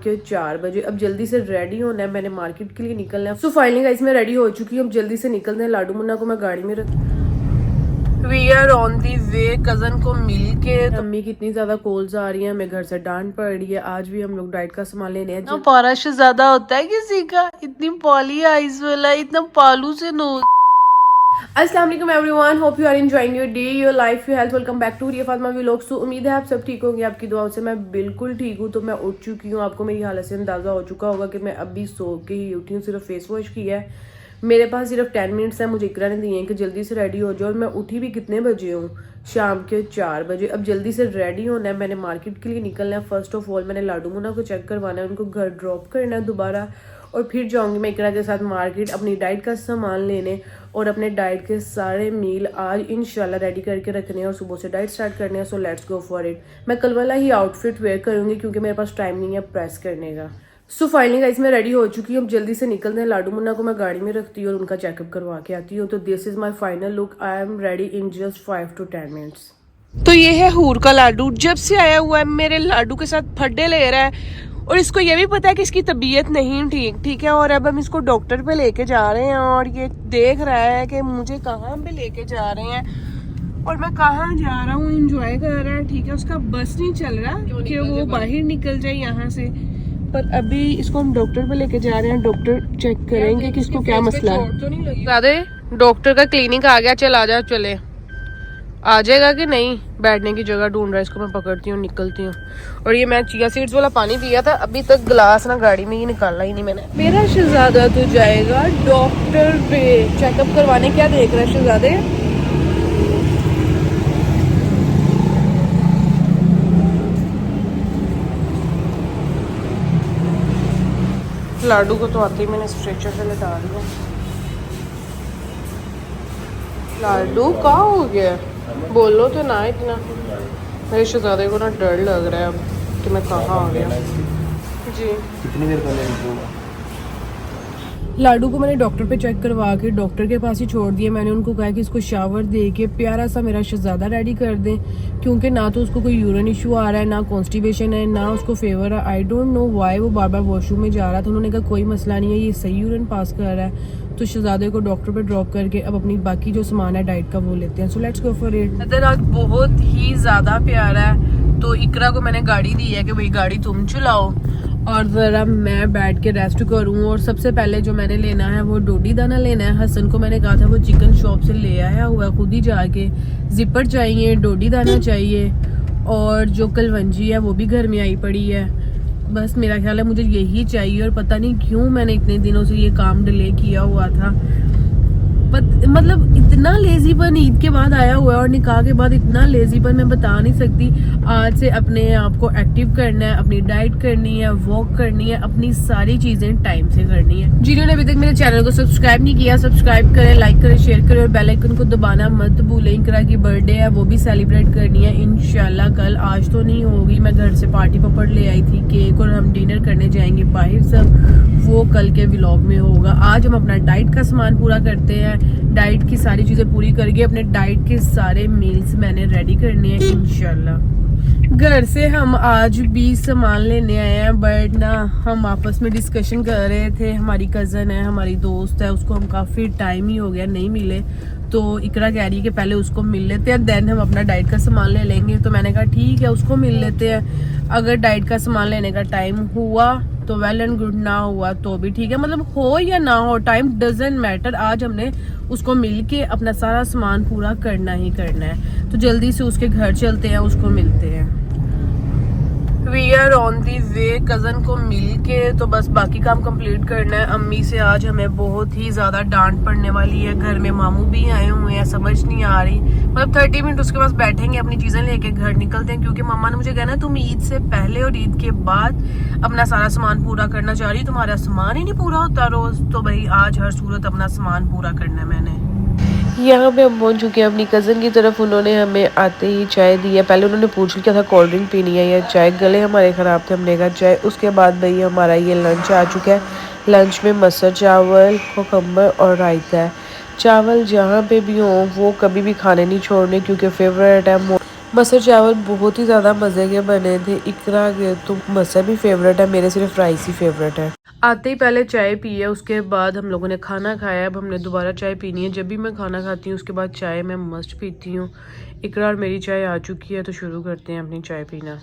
के 4 बजे अब जल्दी से रेडी होना है, मैंने मार्केट के लिए निकलना है। सो फाइनली गाइस मैं रेडी हो चुकी हूँ, अब जल्दी से निकलते हैं। लाडू मुन्ना को मैं गाड़ी में रख we are on the way cousin को मिल के। अम्मी की इतनी ज्यादा कॉल्स आ रही है, हमें घर से डांट पड़ रही है। आज भी हम लोग डाइट का सामान लेने हैं। पारश ज्यादा होता है किसी का, इतनी पॉली आइज वाला, इतना पालू से नोज। अस्सलाम वालेकुम everyone, hope you are enjoying your day, your life, your health. Welcome back to Riya Fatima vlogs. तो उम्मीद है आप सब ठीक होंगे, आपकी दुआओं से मैं बिल्कुल ठीक हूँ। तो मैं उठ चुकी हूँ, आपको मेरी हालत से अंदाजा हो चुका होगा कि मैं अभी सो के ही उठी हूँ। सिर्फ फेस वॉश किया है, मेरे पास सिर्फ 10 मिनट्स है। मुझे इकरा ने दिए हैं कि जल्दी से रेडी हो जाओ। और मैं उठी भी कितने बजे हूँ, शाम के 4 बजे। अब जल्दी से रेडी होना है, मैंने मार्केट के लिए निकलना है। फर्स्ट ऑफ ऑल मैंने लाडू मुन्ना को चेक करवाना है, उनको घर ड्रॉप करना है दोबारा, और फिर जाऊंगी मैं इकरा के साथ मार्केट अपनी डाइट का सामान लेने और अपने डाइट के सारे मील आज इंशाल्लाह रेडी करके रखने हैं और सुबह से डाइट स्टार्ट करने हैं। So let's go for it. मैं कल वाला ही आउटफिट वेयर करूंगी क्योंकि मेरे पास टाइम नहीं है प्रेस करने का। सो फाइनली गाइस मैं रेडी हो चुकी हूँ, अब जल्दी से निकलते हैं। लाडू मुन्ना को मैं गाड़ी में रखती हूँ और उनका चेकअप करवा के आती हूँ। तो this is my final look, I am ready in just 5 to 10 minutes. तो ये है हूर का लाडू, जब से आया हुआ है मेरे लाडू के साथ फड्डे ले रहा है और इसको ये भी पता है कि इसकी तबीयत नहीं ठीक है। और अब हम इसको डॉक्टर पे लेके जा रहे हैं और ये देख रहा है कि मुझे कहाँ पे लेके जा रहे हैं और मैं कहाँ जा रहा हूँ। एंजॉय कर रहा है, ठीक है। उसका बस नहीं चल रहा कि वो बाहर निकल जाए यहाँ से, पर अभी इसको हम डॉक्टर पे लेके जा रहे हैं। डॉक्टर चेक करेंगे कि इसको क्या मसला है। डॉक्टर का क्लिनिक आ गया, चल आ जा, चले आ जाएगा कि नहीं। बैठने की जगह ढूंढ रहा है, इसको मैं पकड़ती हूँ, निकलती हूँ। और ये मैं चिया सीड्स वाला पानी पिया था, अभी तक गिलास ना गाड़ी में ही निकाला ही नहीं मैंने। मेरा शहजादा तो जाएगा डॉक्टर पे चेकअप करवाने। क्या देख रहा है शहजादे? लाडू को तो आते ही मैंने स्ट्रेचर से लेटा दिया। लाडू क्या हो गया, बोलो तो ना इतना। मेरे शहजादे को ना डर लग रहा है अब कि मैं कहाँ आ गया। जी कितनी देर पहले लाडू को मैंने डॉक्टर पे चेक करवा के डॉक्टर के पास ही छोड़ दिया। मैंने उनको कहा कि इसको शावर दे के प्यारा सा मेरा शहजादा रेडी कर दें, क्योंकि ना तो उसको कोई यूरिन इशू आ रहा है, ना कॉन्स्टिपेशन है, ना उसको फेवर है। आई डोंट नो वाई वो बार बार वॉशरूम में जा रहा था। उन्होंने कहा कोई मसला नहीं है, ये सही यूरिन पास कर रहा है। तो शहजादे को डॉक्टर पे ड्रॉप करके अब अपनी बाकी जो सामान है डाइट का वो लेते हैं। So let's go for it. इधर आज बहुत ही ज़्यादा प्यारा है, तो इकरा को मैंने गाड़ी दी है कि भाई गाड़ी तुम चलाओ और ज़रा मैं बैठ के रेस्ट करूँ। और सबसे पहले जो मैंने लेना है वो डोडी दाना लेना है। हसन को मैंने कहा था वो चिकन शॉप से ले आया हुआ खुद ही जाके। जिपर चाहिए, डोडी दाना चाहिए और जो कलवंजी है वो भी घर में आई पड़ी है। बस मेरा ख्याल है मुझे यही चाहिए। और पता नहीं क्यों मैंने इतने दिनों से ये काम डिले किया हुआ था। मतलब इतना लेजीपन ईद के बाद आया हुआ है और निकाह के बाद इतना लेजीपन मैं बता नहीं सकती। आज से अपने आप को एक्टिव करना है, अपनी डाइट करनी है, वॉक करनी है, अपनी सारी चीजें टाइम से करनी है। जिन्होंने अभी तक मेरे चैनल को सब्सक्राइब नहीं किया, सब्सक्राइब करें, लाइक करें, शेयर करें और बेल आइकन को दबाना मत भूलें। इकरा की बर्थडे है, वो भी सेलिब्रेट करनी है इंशाल्लाह कल। आज तो नहीं होगी, मैं घर से पार्टी पपड़ ले आई थी, केक, और हम डिनर करने जाएंगे बाहर सब, वो कल के व्लॉग में होगा। आज हम अपना डाइट का सामान पूरा करते हैं। डाइट की सारी चीजें पूरी करके अपने डाइट के सारे मील्स मैंने रेडी करने हैं इंशाल्लाह। घर से हम आज भी सामान लेने आए हैं, बट ना हम आपस में डिस्कशन कर रहे थे। हमारी कज़न है, हमारी दोस्त है, उसको हम काफ़ी टाइम ही हो गया नहीं मिले। तो इकरा कह रही है कि पहले उसको मिल लेते हैं, देन हम अपना डाइट का सामान ले लेंगे। तो मैंने कहा ठीक है, उसको मिल लेते हैं। अगर डाइट का सामान लेने का टाइम हुआ तो वेल एंड गुड, ना हुआ तो भी ठीक है। मतलब हो या ना हो, टाइम डजंट मैटर। आज हमने उसको मिल के अपना सारा सामान पूरा करना ही करना है। तो जल्दी से उसके घर चलते हैं, उसको मिलते हैं। We are on the way cousin को मिल के, तो बस बाकी काम कंप्लीट करना है। अम्मी से आज हमें बहुत ही ज़्यादा डांट पड़ने वाली है। घर में मामू भी आए हुए हैं, समझ नहीं आ रही। मतलब 30 मिनट उसके पास बैठेंगे, अपनी चीज़ें लेके घर निकलते हैं, क्योंकि मम्मा ने मुझे कहना तुम ईद से पहले और ईद के बाद अपना सारा सामान पूरा करना चाह रही, तुम्हारा सामान ही नहीं पूरा होता रोज़। तो भाई आज हर सूरत अपना सामान पूरा करना है मैंने। यहाँ पे हम पहुँच चुके हैं अपनी कज़न की तरफ। उन्होंने हमें आते ही चाय दी है। पहले उन्होंने पूछ लिया था कोल्ड ड्रिंक पीनी है या चाय, गले हमारे ख़राब थे, हमने कहा चाय। उसके बाद भाई हमारा ये लंच आ चुका है। लंच में मसर चावल, कुकम्बर और रायता है। चावल जहाँ पे भी हो वो कभी भी खाने नहीं छोड़ने, क्योंकि फेवरेट है। मटर चावल बहुत ही ज़्यादा मज़े के बने थे। इकरा के तो मसा भी फेवरेट है, मेरे सिर्फ राइस ही फेवरेट है। आते ही पहले चाय पी है, उसके बाद हम लोगों ने खाना खाया। अब हमने दोबारा चाय पीनी है। जब भी मैं खाना खाती हूँ उसके बाद चाय मैं मस्ट पीती हूँ। इकरा और मेरी चाय आ चुकी है तो शुरू करते हैं अपनी चाय पीना।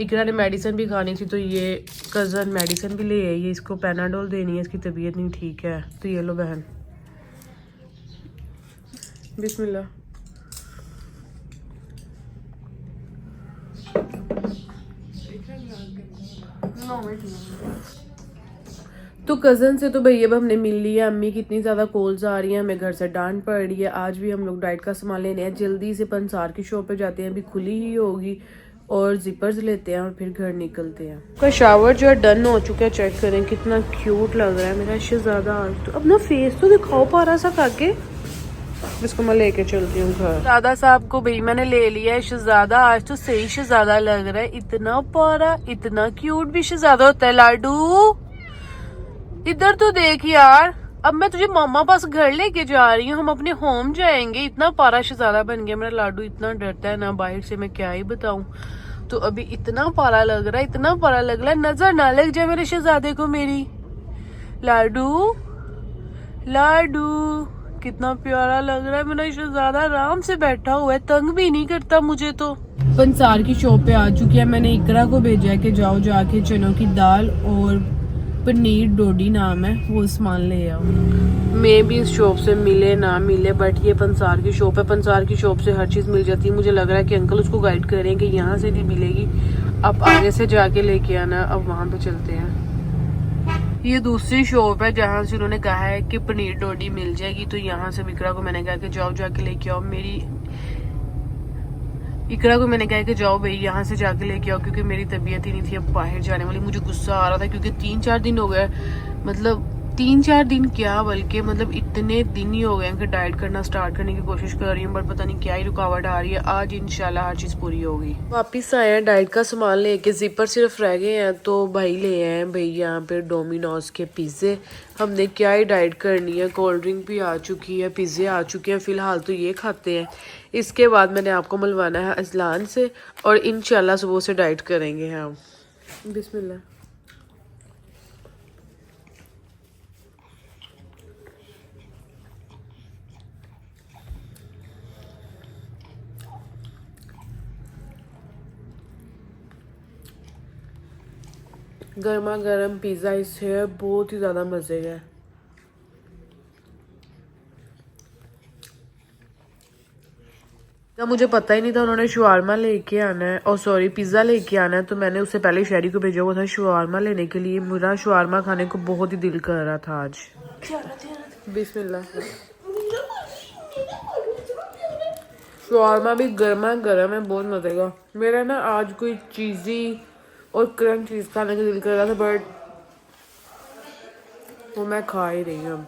इकरा ने मेडिसिन भी खानी थी तो ये कज़न मेडिसिन भी ले आई है। इसको पैनाडोल देनी है, इसकी तबीयत नहीं ठीक है। तो ये लो बहन, बिस्मिल्लाह। तो कज़न से तो भैया अब हमने मिल लिया। अम्मी की इतनी ज़्यादा कॉल्स आ रही हैं, हमें घर से डांट पड़ रही है। आज भी हम लोग डाइट का सामान लेने हैं। जल्दी से पंसार की शॉप पे जाते हैं, अभी खुली ही होगी, और जिपर्स लेते हैं और फिर घर निकलते हैं। का शावर जो है डन हो चुका है। चेक करें कितना क्यूट लग रहा है मेरा शहजादा। आज तो अपना फेस तो दिखाओ पारा सा करके। इसको मैं लेके चलती हूँ घर। शहजादा साहब को भाई मैंने ले लिया है। शहजादा आज तो सही शहजादा लग रहा है, इतना प्यारा, इतना क्यूट भी शहजादा होता है। लाडू इधर तो देख यार, अब मैं तुझे मामा पास घर लेके जा रही हूँ, हम अपने होम जाएंगे। इतना पारा शहजादा बन गया मेरा लाडू, इतना डरता है ना बाहर से, मैं क्या ही बताऊं। तो अभी इतना पारा लग रहा है, इतना पारा लग रहा है, नजर ना लग जाए मेरे शहजादे को मेरी। लाडू लाडू कितना प्यारा लग रहा है मेरा शहजादा, आराम से बैठा हुआ है, तंग भी नहीं करता मुझे। तो पंसार की शॉप पे आ चुकी है। मैंने इकरा को भेजा है कि जाओ जाके चनों की दाल और पनीर डोडी नाम है वो सामान ले आओ। मैं भी इस शॉप से मिले ना मिले, बट ये पंसार की शॉप है। पंसार की शॉप से हर चीज मिल जाती है। मुझे लग रहा है कि अंकल उसको गाइड करें कि यहाँ से भी मिलेगी, अब आगे से जाके लेके आना। अब वहां पे चलते हैं। ये दूसरी शॉप है जहाँ से उन्होंने कहा है कि पनीर डोडी मिल जाएगी। तो यहाँ से इकरा को मैंने कहा कि जाओ जाके लेके आओ। इकरा को मैंने कहा कि जाओ भाई यहाँ से जाके लेके आओ, क्योंकि मेरी तबीयत ही नहीं थी अब बाहर जाने वाली। मुझे गुस्सा आ रहा था क्योंकि 3-4 दिन हो गए, मतलब 3-4 दिन क्या बल्कि मतलब इतने दिन ही हो गए कि डाइट करना स्टार्ट करने की कोशिश कर रही हूँ, बट पता नहीं क्या ही रुकावट आ रही है। आज इंशाल्लाह हर चीज पूरी होगी। वापिस आए हैं डाइट का सामान लेके, जिपर सिर्फ रह गए हैं तो भाई ले आए हैं भाई यहाँ पे डोमिनोज के पिज्जे। हमने क्या ही डाइट करनी है, कोल्ड ड्रिंक भी आ चुकी है, पिज्जे आ चुके हैं। फिलहाल तो ये खाते हैं, इसके बाद मैंने आपको मिलवाना है अजलान से, और इंशाल्लाह सुबह से डाइट करेंगे हम। बिस्मिल्लाह। गर्मा गर्म पिज़्ज़ा इससे बहुत ही ज़्यादा मज़े का है। मुझे पता ही नहीं था उन्होंने शवारमा लेके आना है, और सॉरी पिज़्ज़ा लेके आना है। तो मैंने उससे पहले शहरी को भेजा हुआ था शवारमा लेने के लिए। मेरा शवारमा खाने को बहुत ही दिल कर रहा था आज। बिस्मिल्लाह। शवारमा भी गर्मा गर्म है, बहुत मज़े का। मेरा ना आज कोई चीज़ी और क्रंच चीज़ खाने का दिल कर रहा था, बट वो मैं खा ही रही हूँ।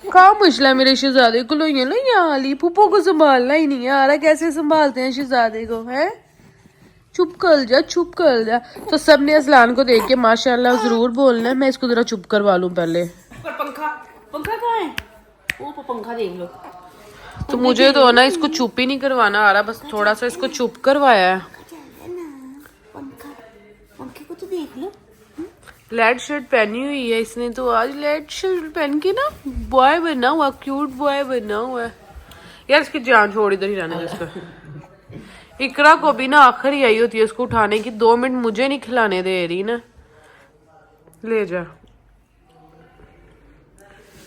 क्या मुश्किल है मेरे शहजादे को, लोइया लोइया हाली फूफो को संभालना ही नहीं आ रहा। कैसे संभालते हैं शहजादे को, है? चुप कर जा, चुप कर जा। तो सबने असलान को देख के माशाल्लाह जरूर बोलना है। मैं इसको जरा चुप करवा लूं पहले। पंखा पंखा कहाँ है? वो पंखा देख लो। तो मुझे तो ना इसको चुप ही नहीं करवाना आ रहा, बस थोड़ा सा इसको चुप करवाया है। पंखे को तो देख लो। लेड शर्ट पहनी हुई है इसने, तो आज लेड शर्ट पहन के ना बॉय बना हुआ, क्यूट बॉय बना हुआ है। यार इसकी जान छोड़, इधर ही रहने दो इसका। इकरा को भी ना आखिर ही आई होती है उसको उठाने की, 2 मिनट मुझे नहीं खिलाने दे रही ना। ले जा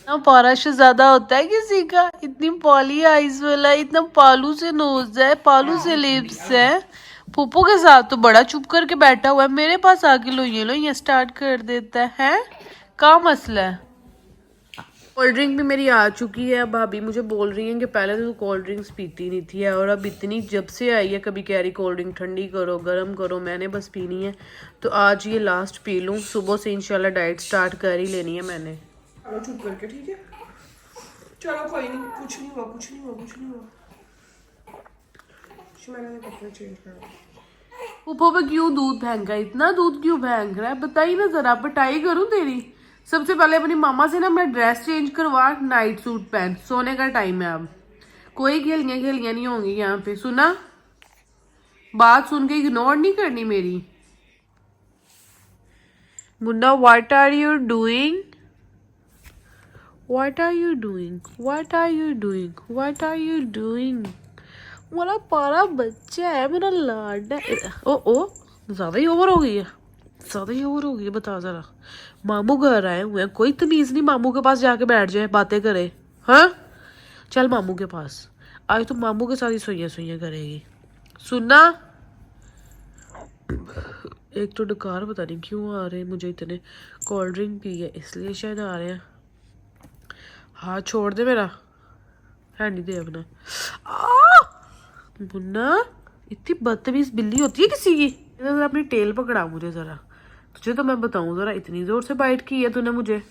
ना। पारा शहजादा होता है किसी का, इतनी पॉली आइज वाला, इतना पालू से नोज है, पालू से लिप्स है। फूफू के साथ तो बड़ा चुप करके बैठा हुआ है, मेरे पास आके लो ये स्टार्ट कर देता है। क्या मसला है? कोल्ड ड्रिंक भी मेरी आ चुकी है। भाभी मुझे बोल रही हैं कि पहले तो कोल्ड ड्रिंक्स पीती नहीं थी, और अब इतनी जब से आई है कभी कह रही कोल्ड ड्रिंक ठंडी करो, गर्म करो, मैंने बस पीनी है। तो आज ये लास्ट पी लूँ, सुबह से इंशाल्लाह डाइट स्टार्ट कर ही लेनी है मैंने। चुप करके, ठीक है? चलो कोई नहीं, कुछ नहीं हुआ, कुछ नहीं हुआ, कुछ नहीं हुआ। मैंने कपड़े चेंज करना। ऊपर पे क्यों दूध फेंका, इतना दूध क्यों फेंक रहा है? बताइए ना जरा, बटाई करूं तेरी। सबसे पहले अपनी मामा से ना मैं ड्रेस चेंज करवा, नाइट सूट पहन, सोने का टाइम है अब। कोई खेलियां नहीं होंगी यहाँ पे, सुना? बात सुन के इग्नोर नहीं करनी मेरी। Munna, what are you doing? What are you doing? What are you doing? What are you doing? मेरा प्यारा बच्चा है, मेरा लाडा। ओ ज्यादा ही ओवर हो गई है, ज्यादा ही ओवर हो गई है। बता जरा, मामू घर आए हुए हैं, कोई तमीज नहीं मामू के पास जाके बैठ जाए बातें करे। हाँ, चल मामू के पास। आज तो मामू के साथ ही सोइयां करेगी, सुनना? एक तो डकार पता नहीं क्यों आ रहे हैं मुझे इतने, कोल्ड ड्रिंक पी है इसलिए शायद आ रहे हैं। हाथ छोड़ दे मेरा, है नहीं दे अपना। मुन्ना, इतनी बदतमीज बिल्ली होती है किसी की? जरा अपनी टेल पकड़ा मुझे जरा, तुझे तो मैं बताऊं जरा, इतनी जोर से बाइट की है तूने मुझे।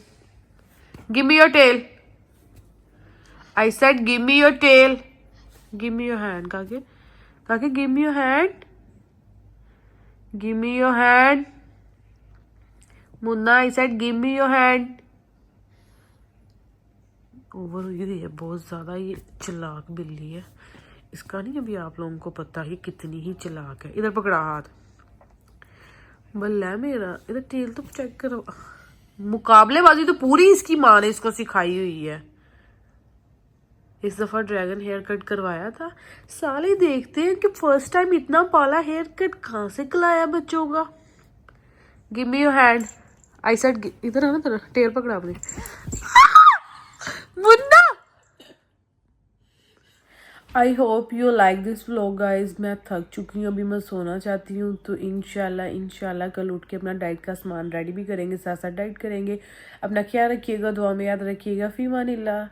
Give me your tail, I said give me your tail, give me your hand. काके give me your hand, give me your hand. Munna, I said give me your hand. Over हो गई है बहुत ज्यादा, ये चालाक बिल्ली है। इसका नहीं अभी आप लोगों को पता है कितनी ही चालाक है। इधर पकड़ा हाथ, बल्ला है मेरा। इधर टेल तो चेक करो। मुकाबलेबाजी तो पूरी इसकी माँ ने इसको सिखाई हुई है। इस दफा ड्रैगन हेयर कट करवाया था। साले देखते हैं कि फर्स्ट टाइम इतना पाला हेयर कट कहाँ से कलाया बच्चों का। Give me your hand, I said. इधर है ना तेरा टेल पकड़ा अपने। Munna, I hope you like this vlog guys. मैं थक चुकी हूँ, अभी मैं सोना चाहती हूँ। तो इंशाल्लाह कल उठ के अपना डाइट का सामान रेडी भी करेंगे, साथ साथ डाइट करेंगे। अपना ख्याल रखिएगा, दुआ में याद रखिएगा। फी मानिल्लाह।